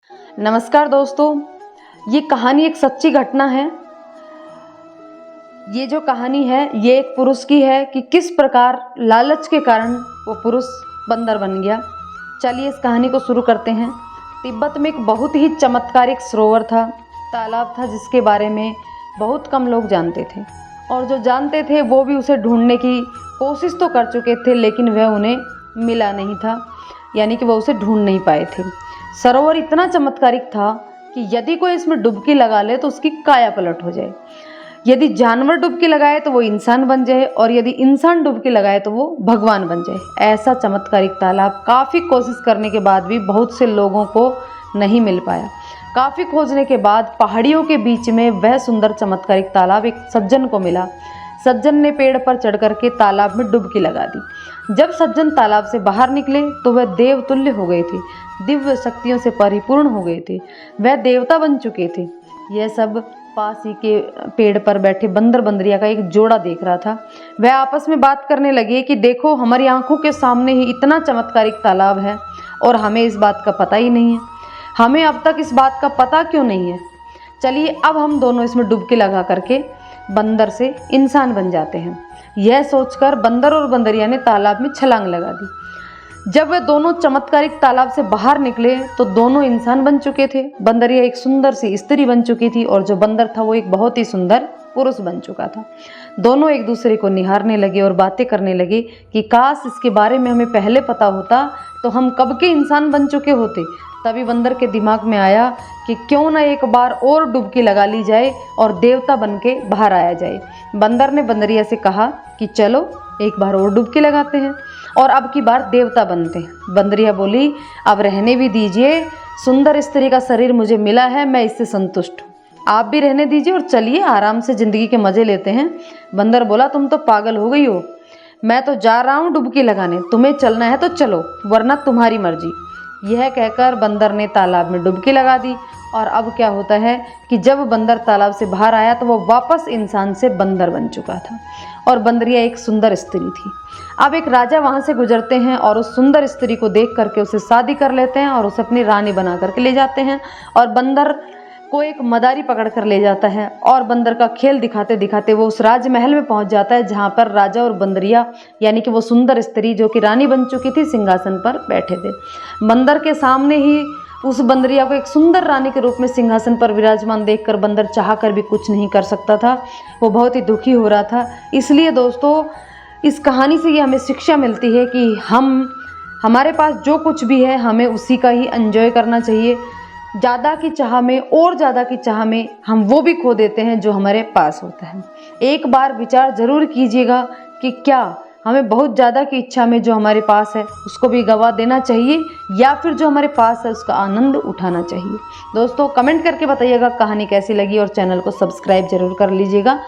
नमस्कार दोस्तों, ये कहानी एक सच्ची घटना है। ये जो कहानी है ये एक पुरुष की है कि किस प्रकार लालच के कारण वो पुरुष बंदर बन गया। चलिए इस कहानी को शुरू करते हैं। तिब्बत में एक बहुत ही चमत्कारिक सरोवर था, तालाब था, जिसके बारे में बहुत कम लोग जानते थे और जो जानते थे वो भी उसे ढूंढने की कोशिश तो कर चुके थे, लेकिन वह उन्हें मिला नहीं था, यानी कि वह उसे ढूंढ नहीं पाए थे। सरोवर इतना चमत्कारिक था कि यदि कोई इसमें डुबकी लगा ले तो उसकी काया पलट हो जाए, यदि जानवर डुबकी लगाए तो वो इंसान बन जाए और यदि इंसान डुबकी लगाए तो वो भगवान बन जाए। ऐसा चमत्कारिक तालाब काफ़ी कोशिश करने के बाद भी बहुत से लोगों को नहीं मिल पाया। काफ़ी खोजने के बाद पहाड़ियों के बीच में वह सुंदर चमत्कारिक तालाब एक सज्जन को मिला। सज्जन ने पेड़ पर चढ़ करके तालाब में डुबकी लगा दी। जब सज्जन तालाब से बाहर निकले तो वह देवतुल्य हो गए थे, दिव्य शक्तियों से परिपूर्ण हो गए थे, वह देवता बन चुके थे। यह सब पास ही के पेड़ पर बैठे बंदर बंदरिया का एक जोड़ा देख रहा था। वह आपस में बात करने लगे कि देखो, हमारी आंखों के सामने ही इतना चमत्कारिक तालाब है और हमें इस बात का पता ही नहीं है। हमें अब तक इस बात का पता क्यों नहीं है? चलिए अब हम दोनों इसमें डुबकी लगा करके बंदर से इंसान बन जाते हैं। यह सोचकर बंदर और बंदरिया ने तालाब में छलांग लगा दी। जब वे दोनों चमत्कारिक तालाब से बाहर निकले तो दोनों इंसान बन चुके थे। बंदरिया एक सुंदर सी स्त्री बन चुकी थी और जो बंदर था वो एक बहुत ही सुंदर पुरुष बन चुका था। दोनों एक दूसरे को निहारने लगे और बातें करने लगे कि काश इसके बारे में हमें पहले पता होता तो हम कब के इंसान बन चुके होते। तभी बंदर के दिमाग में आया कि क्यों ना एक बार और डुबकी लगा ली जाए और देवता बन के बाहर आया जाए। बंदर ने बंदरिया से कहा कि चलो एक बार और डुबकी लगाते हैं और अब की बार देवता बनते हैं। बंदरिया बोली, अब रहने भी दीजिए, सुंदर स्त्री का शरीर मुझे मिला है, मैं इससे संतुष्ट हूँ। आप भी रहने दीजिए और चलिए आराम से ज़िंदगी के मज़े लेते हैं। बंदर बोला, तुम तो पागल हो गई हो, मैं तो जा रहा हूँ डुबकी लगाने, तुम्हें चलना है तो चलो, वरना तुम्हारी मर्जी। यह कहकर बंदर ने तालाब में डुबकी लगा दी। और अब क्या होता है कि जब बंदर तालाब से बाहर आया तो वो वापस इंसान से बंदर बन चुका था और बंदरिया एक सुंदर स्त्री थी। अब एक राजा वहाँ से गुजरते हैं और उस सुंदर स्त्री को देख करके उसे शादी कर लेते हैं और उसे अपनी रानी बना करके ले जाते हैं और बंदर को एक मदारी पकड़ कर ले जाता है और बंदर का खेल दिखाते दिखाते वो उस राजमहल में पहुंच जाता है जहां पर राजा और बंदरिया, यानी कि वो सुंदर स्त्री जो कि रानी बन चुकी थी, सिंहासन पर बैठे थे। बंदर के सामने ही उस बंदरिया को एक सुंदर रानी के रूप में सिंहासन पर विराजमान देखकर बंदर चाह कर भी कुछ नहीं कर सकता था। वो बहुत ही दुखी हो रहा था। इसलिए दोस्तों, इस कहानी से ये हमें शिक्षा मिलती है कि हमारे पास जो कुछ भी है हमें उसी का ही एंजॉय करना चाहिए। ज़्यादा की चाह में और ज़्यादा की चाह में हम वो भी खो देते हैं जो हमारे पास होता है। एक बार विचार ज़रूर कीजिएगा कि क्या हमें बहुत ज़्यादा की इच्छा में जो हमारे पास है उसको भी गवा देना चाहिए या फिर जो हमारे पास है उसका आनंद उठाना चाहिए। दोस्तों कमेंट करके बताइएगा कहानी कैसी लगी और चैनल को सब्सक्राइब जरूर कर लीजिएगा।